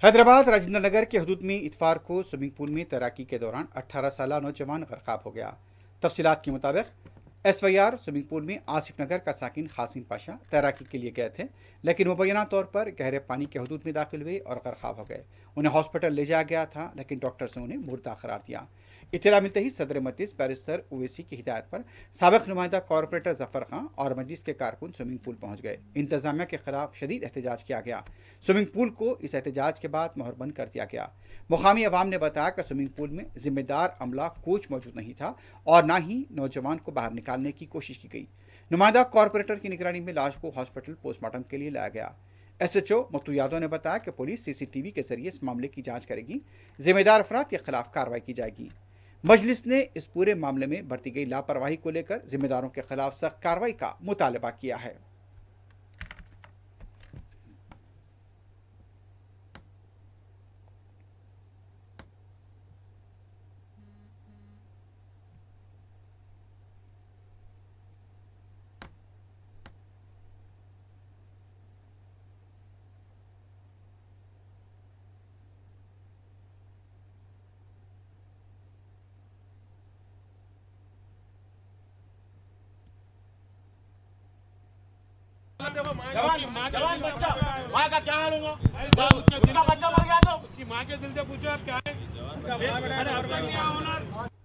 हैदराबाद राजेंद्र नगर के हदूद में इतवार को स्विमिंग पूल में तैराकी के दौरान 18 साल नौजवान गर्काब हो गया। तफसीलात के मुताबिक SYR स्विमिंग पूल में आसिफ नगर का साकिन कासिम पाशा तैराकी के लिए गए थे, लेकिन मुबैना तौर पर गहरे पानी के हदूद में दाखिल हुए और गर्काब हो गए। उन्हें हॉस्पिटल ले जाया गया था, लेकिन डॉक्टर्स ने उन्हें मुर्दा करार दिया। इत्तला मिलते ही सदर मजलिस बैरिस्टर ओवैसी की हिदायत पर साबिक नुमाइंदा कॉरपोरेटर जफर खां और मजलिस के कारकुन स्विमिंग पूल पहुंच गए। इंतजामिया के खिलाफ शदीद एहतजाज किया गया। स्विमिंग पूल को इस एहतजाज के बाद मोहरबंद कर दिया गया। मुकामी अवाम ने बताया कि स्विमिंग पूल में जिम्मेदार अमला कोच मौजूद नहीं था और न ही नौजवान को बाहर निकालने की कोशिश की गई। नुमाइंदा कॉरपोरेटर की निगरानी में लाश को हॉस्पिटल पोस्टमार्टम के लिए लाया गया। SHO मक्तू यादव ने बताया कि पुलिस CCTV के जरिए इस मामले की जांच करेगी। जिम्मेदार अफराद के खिलाफ कार्रवाई की जाएगी। मजलिस ने इस पूरे मामले में बरती गई लापरवाही को लेकर जिम्मेदारों के खिलाफ सख्त कार्रवाई का मुतालबा किया है। जवान बच्चा माँ का क्या हाल होगा? उसका बच्चा मर गया तो उसकी माँ के दिल से पूछो आप क्या है? अरे अब तक नहीं आया ऑनर।